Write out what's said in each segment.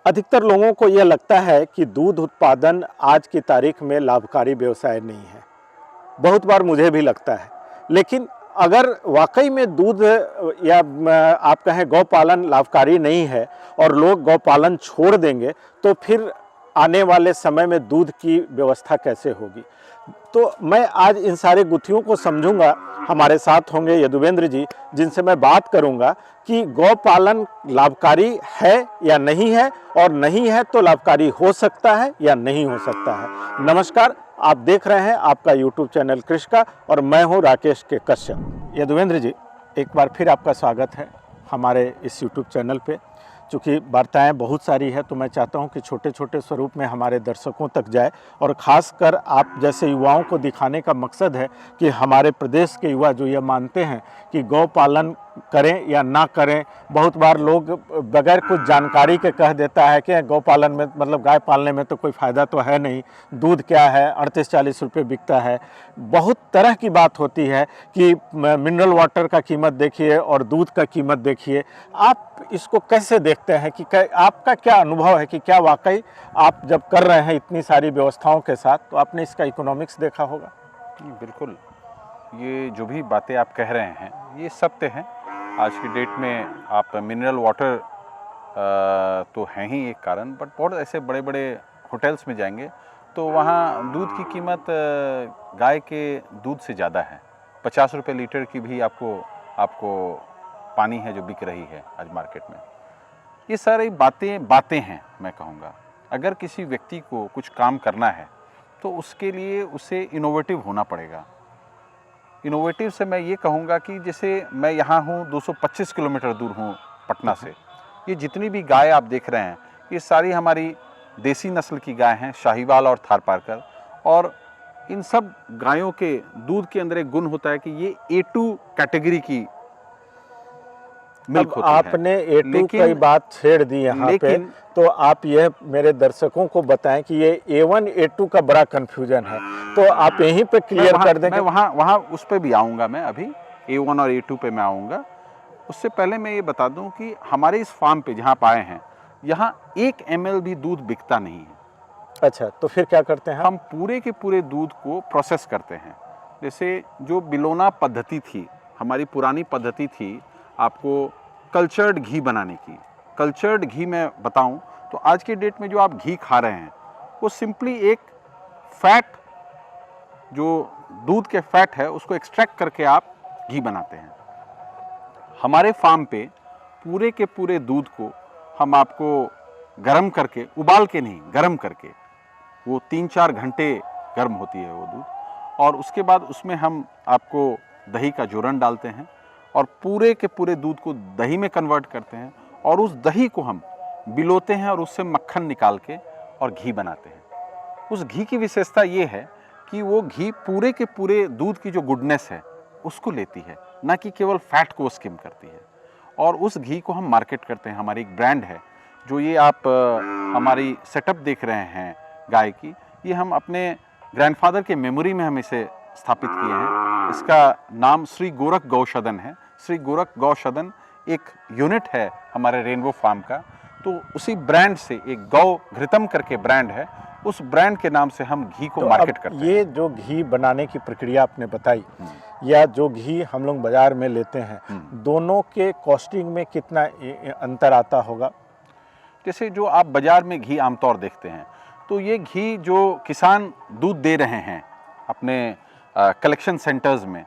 अधिकतर लोगों को यह लगता है कि दूध उत्पादन आज की तारीख में लाभकारी व्यवसाय नहीं है। बहुत बार मुझे भी लगता है, लेकिन अगर वाकई में दूध या आप कहें गौ पालन लाभकारी नहीं है और लोग गौ पालन छोड़ देंगे तो फिर आने वाले समय में दूध की व्यवस्था कैसे होगी। तो मैं आज इन सारे गुत्थियों को समझूंगा। हमारे साथ होंगे यदुवेंद्र जी, जिनसे मैं बात करूंगा कि गौ पालन लाभकारी है या नहीं है, और नहीं है तो लाभकारी हो सकता है या नहीं हो सकता है। नमस्कार, आप देख रहे हैं आपका यूट्यूब चैनल कृषि का, और मैं हूं राकेश के कश्यप। यदुवेंद्र जी, एक बार फिर आपका स्वागत है हमारे इस यूट्यूब चैनल पे। चूँकि वार्ताएँ बहुत सारी है तो मैं चाहता हूं कि छोटे छोटे स्वरूप में हमारे दर्शकों तक जाए, और ख़ासकर आप जैसे युवाओं को दिखाने का मकसद है कि हमारे प्रदेश के युवा जो ये मानते हैं कि गौ पालन करें या ना करें। बहुत बार लोग बगैर कुछ जानकारी के कह देता है कि गौ पालन में मतलब गाय पालने में तो कोई फ़ायदा तो है नहीं, दूध क्या है 38-40 रुपये बिकता है। बहुत तरह की बात होती है कि मिनरल वाटर का कीमत देखिए और दूध का कीमत देखिए। आप इसको कैसे देखते हैं कि आपका क्या अनुभव है कि क्या वाकई आप जब कर रहे हैं इतनी सारी व्यवस्थाओं के साथ तो आपने इसका इकोनॉमिक्स देखा होगा? बिल्कुल, ये जो भी बातें आप कह रहे हैं ये सत्य हैं। आज की डेट में आप मिनरल वाटर तो हैं ही एक कारण, बट बहुत ऐसे बड़े बड़े होटल्स में जाएंगे तो वहाँ दूध की कीमत गाय के दूध से ज़्यादा है। 50 रुपये लीटर की भी आपको पानी है जो बिक रही है आज मार्केट में। ये सारी बातें हैं। मैं कहूँगा अगर किसी व्यक्ति को कुछ काम करना है तो उसके लिए उसे इनोवेटिव होना पड़ेगा। इनोवेटिव से मैं ये कहूँगा कि जैसे मैं यहाँ हूँ 225 किलोमीटर दूर हूँ पटना से। ये जितनी भी गाय आप देख रहे हैं ये सारी हमारी देसी नस्ल की गाय हैं, शाहीवाल और थारपारकर। और इन सब गायों के दूध के अंदर एक गुण होता है कि ये A2 कैटेगरी की मिल्क होती है। आपने A2 की बात छेड़ दी यहाँ पे, तो आप यह मेरे दर्शकों को बताएं कि ये A1 A2 का बड़ा कंफ्यूजन है, तो आप यहीं पे क्लियर कर दें। मैं वहाँ उस पे भी आऊँगा। मैं अभी A1 और A2 पे मैं आऊँगा। उससे पहले मैं ये बता दूं कि हमारे इस फार्म पे जहाँ आप आए हैं यहाँ 1 ml भी दूध बिकता नहीं है। अच्छा, तो फिर क्या करते हैं? हम पूरे के पूरे दूध को प्रोसेस करते हैं। जैसे जो बिलोना पद्धति थी, हमारी पुरानी पद्धति थी आपको कल्चर्ड घी बनाने की। कल्चर्ड घी मैं बताऊं तो आज के डेट में जो आप घी खा रहे हैं वो सिंपली एक फैट, जो दूध के फैट है उसको एक्सट्रैक्ट करके आप घी बनाते हैं। हमारे फार्म पे पूरे के पूरे दूध को हम आपको गर्म करके, उबाल के नहीं, गर्म करके, वो 3-4 घंटे गर्म होती है वो दूध, और उसके बाद उसमें हम आपको दही का जोरन डालते हैं और पूरे के पूरे दूध को दही में कन्वर्ट करते हैं, और उस दही को हम बिलोते हैं और उससे मक्खन निकाल के और घी बनाते हैं। उस घी की विशेषता ये है कि वो घी पूरे के पूरे दूध की जो गुडनेस है उसको लेती है, ना कि केवल फैट को स्किम करती है। और उस घी को हम मार्केट करते हैं। हमारी एक ब्रांड है, जो ये आप हमारी सेटअप देख रहे हैं गाय की, ये हम अपने ग्रैंडफादर के मेमोरी में हम इसे स्थापित किए हैं। इसका नाम श्री गोरख गौशदन है। श्री गोरख गौशदन एक यूनिट है हमारे रेनबो फार्म का। तो उसी ब्रांड से, एक गौ घृतम करके ब्रांड है, उस ब्रांड के नाम से हम घी को तो मार्केट करते हैं। ये जो घी बनाने की प्रक्रिया आपने बताई, या जो घी हम लोग बाजार में लेते हैं, दोनों के कॉस्टिंग में कितना अंतर आता होगा? जैसे जो आप बाजार में घी आमतौर देखते हैं, तो ये घी जो किसान दूध दे रहे हैं अपने कलेक्शन सेंटर्स में,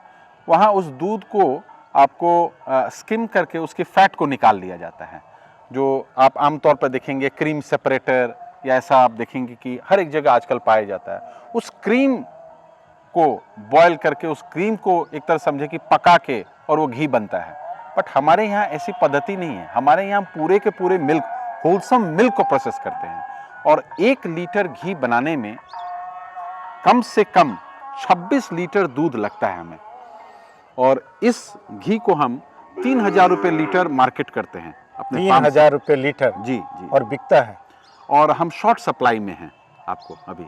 वहाँ उस दूध को आपको स्किम करके उसके फैट को निकाल लिया जाता है। जो आप आमतौर पर देखेंगे क्रीम सेपरेटर या ऐसा आप देखेंगे कि हर एक जगह आजकल पाया जाता है। उस क्रीम को बॉयल करके, उस क्रीम को एक तरह समझे कि पका के, और वो घी बनता है। बट हमारे यहाँ ऐसी पद्धति नहीं है। हमारे यहाँ पूरे के पूरे मिल्क, होलसम मिल्क को प्रोसेस करते हैं, और 1 लीटर घी बनाने में कम से कम 26 लीटर दूध लगता है हमें। और इस घी को हम 3000 रुपये लीटर मार्केट करते हैं अपने 3000 रुपये लीटर? जी जी। और बिकता है? और हम शॉर्ट सप्लाई में हैं। आपको अभी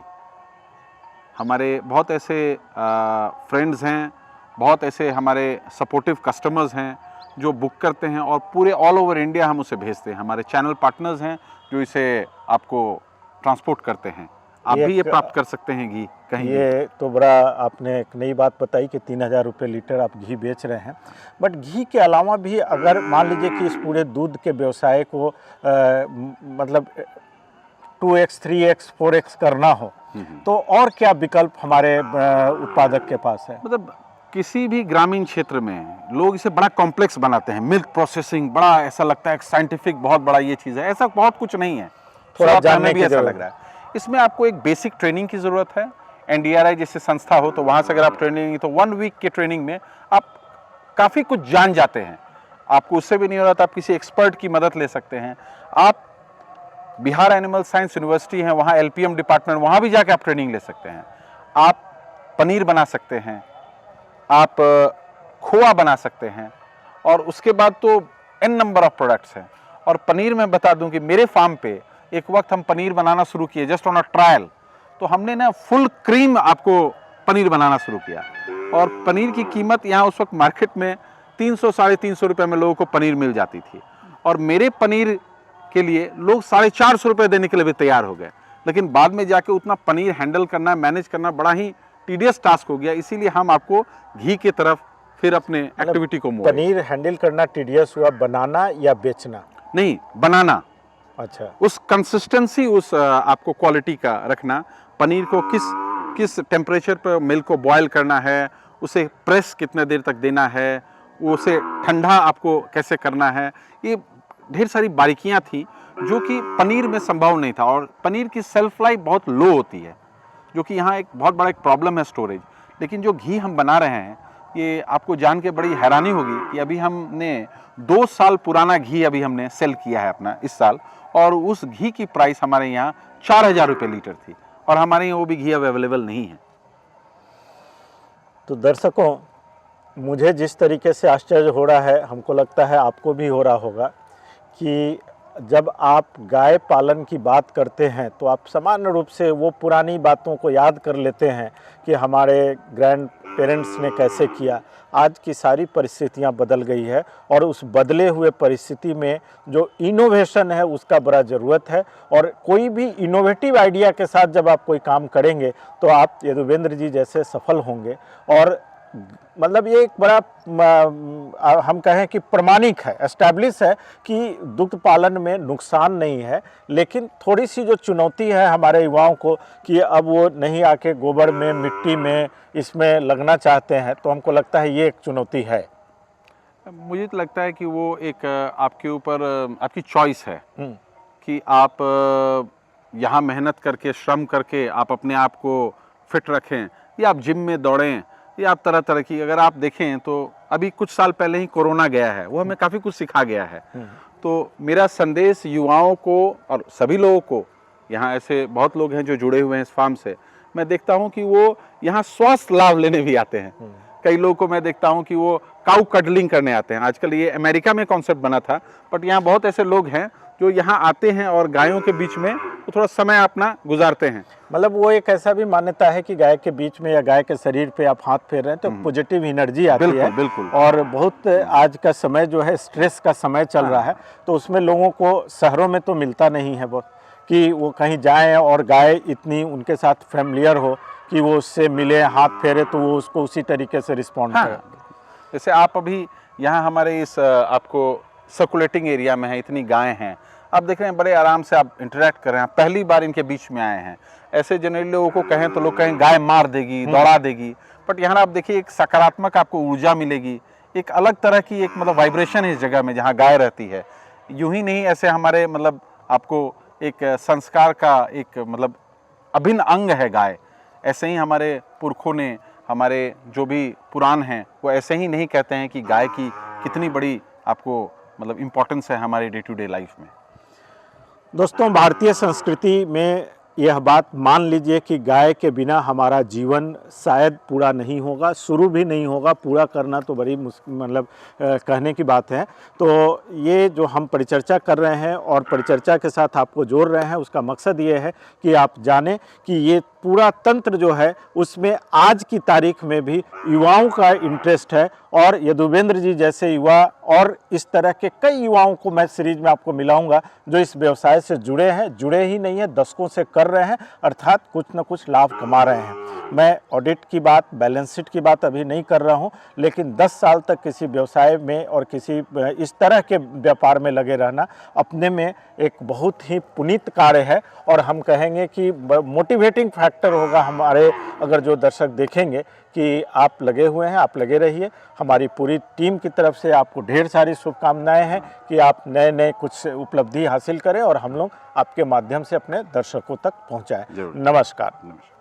हमारे बहुत ऐसे फ्रेंड्स हैं, बहुत ऐसे हमारे सपोर्टिव कस्टमर्स हैं जो बुक करते हैं और पूरे ऑल ओवर इंडिया हम उसे भेजते हैं। हमारे चैनल पार्टनर्स हैं जो इसे आपको ट्रांसपोर्ट करते हैं। आप भी ये प्राप्त कर सकते हैं घी कहीं भी। ये तो बड़ा आपने एक नई बात बताई कि 3,000 रुपये लीटर आप घी बेच रहे हैं। बट घी के अलावा भी अगर मान लीजिए कि इस पूरे दूध के व्यवसाय को मतलब 2x, 3x, 4x करना हो, तो और क्या विकल्प हमारे उत्पादक के पास है? मतलब किसी भी ग्रामीण क्षेत्र में लोग इसे बड़ा कॉम्प्लेक्स बनाते हैं। मिल्क प्रोसेसिंग बड़ा ऐसा लगता है साइंटिफिक, बहुत बड़ा ये चीज़ है। ऐसा बहुत कुछ नहीं है, थोड़ा जानने भी की ऐसा जरूरत लग रहा है। इसमें आपको एक बेसिक ट्रेनिंग की ज़रूरत है। NDRI जैसे संस्था हो तो वहाँ से अगर आप ट्रेनिंग, तो 1 वीक के ट्रेनिंग में आप काफ़ी कुछ जान जाते हैं। आपको उससे भी नहीं हो रहा तो आप किसी एक्सपर्ट की मदद ले सकते हैं। आप बिहार एनिमल साइंस यूनिवर्सिटी है, वहाँ LPM डिपार्टमेंट, वहाँ भी जाके आप ट्रेनिंग ले सकते हैं। आप पनीर बना सकते हैं, आप खोआ बना सकते हैं, और उसके बाद तो n नंबर ऑफ प्रोडक्ट्स हैं। और पनीर में बता दूं कि मेरे फार्म पे एक वक्त हम पनीर बनाना शुरू किए, जस्ट ऑन अ ट्रायल। तो हमने ना फुल क्रीम आपको पनीर बनाना शुरू किया, और पनीर की कीमत यहाँ उस वक्त मार्केट में 300 साढ़े 300 रुपये में लोगों को पनीर मिल जाती थी। और मेरे पनीर के लिए लोग 450 रुपये देने के लिए भी तैयार हो गए। लेकिन बाद में जाके उतना पनीर हैंडल करना, मैनेज करना बड़ा ही टीडियस टास्क हो गया। इसीलिए हम आपको घी की तरफ फिर अपने एक्टिविटी को मूव। पनीर हैंडल करना टीडियस हुआ, बनाना या बेचना? नहीं, बनाना। अच्छा, उस कंसिस्टेंसी, उस आपको क्वालिटी का रखना। पनीर को किस टेम्परेचर पर मिल्क को बॉयल करना है, उसे प्रेस कितने देर तक देना है, उसे ठंडा आपको कैसे करना है, ये ढेर सारी बारीकियां थी जो कि पनीर में संभव नहीं था। और पनीर की सेल्फ लाइफ बहुत लो होती है, जो कि यहाँ एक बहुत बड़ा एक प्रॉब्लम है, स्टोरेज। लेकिन जो घी हम बना रहे हैं, ये आपको जान के बड़ी हैरानी होगी कि अभी हमने 2 साल पुराना घी अभी हमने सेल किया है अपना इस साल, और उस घी की प्राइस हमारे यहाँ 4,000 रुपये लीटर थी, और हमारे यहाँ वो भी घी अब अवेलेबल नहीं है। तो दर्शकों, मुझे जिस तरीके से आश्चर्य हो रहा है, हमको लगता है आपको भी हो रहा होगा कि जब आप गाय पालन की बात करते हैं तो आप सामान्य रूप से वो पुरानी बातों को याद कर लेते हैं कि हमारे ग्रैंड पेरेंट्स ने कैसे किया। आज की सारी परिस्थितियां बदल गई है, और उस बदले हुए परिस्थिति में जो इनोवेशन है उसका बड़ा ज़रूरत है। और कोई भी इनोवेटिव आइडिया के साथ जब आप कोई काम करेंगे तो आप यदुवेंद्र जी जैसे सफल होंगे। और मतलब ये एक बड़ा हम कहें कि प्रमाणिक है, एस्टैब्लिश है कि दुग्ध पालन में नुकसान नहीं है। लेकिन थोड़ी सी जो चुनौती है हमारे युवाओं को कि अब वो नहीं आके गोबर में, मिट्टी में, इसमें लगना चाहते हैं, तो हमको लगता है ये एक चुनौती है। मुझे तो लगता है कि वो एक आपके ऊपर आपकी चॉइस है कि आप यहाँ मेहनत करके, श्रम करके आप अपने आप को फिट रखें, या आप जिम में दौड़ें, या आप तरह तरह की। अगर आप देखें तो अभी कुछ साल पहले ही कोरोना गया है, वो हमें काफ़ी कुछ सिखा गया है। तो मेरा संदेश युवाओं को और सभी लोगों को, यहाँ ऐसे बहुत लोग हैं जो जुड़े हुए हैं इस फार्म से, मैं देखता हूँ कि वो यहाँ स्वास्थ्य लाभ लेने भी आते हैं। कई लोगों को मैं देखता हूँ कि वो काऊ कडलिंग करने आते हैं। आजकल ये अमेरिका में कॉन्सेप्ट बना था, बट यहाँ बहुत ऐसे लोग हैं जो यहाँ आते हैं और गायों के बीच में तो थोड़ा समय अपना गुजारते हैं। मतलब वो एक ऐसा भी मान्यता है कि गाय के बीच में या गाय के शरीर पे आप हाथ फेर रहे हैं तो पॉजिटिव एनर्जी आती है। बिल्कुल। और बहुत आज का समय जो है स्ट्रेस का समय चल रहा है, तो उसमें लोगों को शहरों में तो मिलता नहीं है बहुत कि वो कहीं जाएं और गाय इतनी उनके साथ फैमिलियर हो कि वो उससे मिले, हाथ फेरे, तो वो उसको उसी तरीके से रिस्पॉन्ड करे। जैसे आप अभी यहाँ हमारे इस आपको सर्कुलेटिंग एरिया में है, इतनी गायें हैं, आप देख रहे हैं बड़े आराम से आप इंटरेक्ट कर रहे हैं, पहली बार इनके बीच में आए हैं। ऐसे जनरली लोगों को कहें तो लोग कहें गाय मार देगी, दौड़ा देगी, बट यहाँ आप देखिए एक सकारात्मक आपको ऊर्जा मिलेगी, एक अलग तरह की एक मतलब वाइब्रेशन है इस जगह में जहाँ गाय रहती है। यूं ही नहीं, ऐसे हमारे मतलब आपको एक संस्कार का एक मतलब अभिन्न अंग है गाय। ऐसे ही हमारे पुरखों ने, हमारे जो भी पुराण हैं, वो ऐसे ही नहीं कहते हैं कि गाय की कितनी बड़ी आपको मतलब इम्पोर्टेंस है हमारे डे टू डे लाइफ में। दोस्तों, भारतीय संस्कृति में यह बात मान लीजिए कि गाय के बिना हमारा जीवन शायद पूरा नहीं होगा, शुरू भी नहीं होगा, पूरा करना तो बड़ी मतलब कहने की बात है। तो ये जो हम परिचर्चा कर रहे हैं और परिचर्चा के साथ आपको जोड़ रहे हैं, उसका मकसद ये है कि आप जानें कि ये पूरा तंत्र जो है उसमें आज की तारीख में भी युवाओं का इंटरेस्ट है और यदुवेंद्र जी जैसे युवा और इस तरह के कई युवाओं को मैं सीरीज में आपको मिलाऊंगा जो इस व्यवसाय से जुड़े हैं, जुड़े ही नहीं है, दशकों से कर रहे हैं, अर्थात कुछ न कुछ लाभ कमा रहे हैं। मैं ऑडिट की बात, बैलेंस शीट की बात अभी नहीं कर रहा हूं, लेकिन 10 साल तक किसी व्यवसाय में और किसी इस तरह के व्यापार में लगे रहना अपने में एक बहुत ही पुनीत कार्य है। और हम कहेंगे कि मोटिवेटिंग फैक्टर होगा हमारे, अगर जो दर्शक देखेंगे कि आप लगे हुए हैं, आप लगे रहिए। हमारी पूरी टीम की तरफ से आपको ढेर सारी शुभकामनाएं हैं कि आप नए नए कुछ उपलब्धि हासिल करें और हम लोग आपके माध्यम से अपने दर्शकों तक पहुंचाएं। जरूर। नमस्कार। नमस्कार।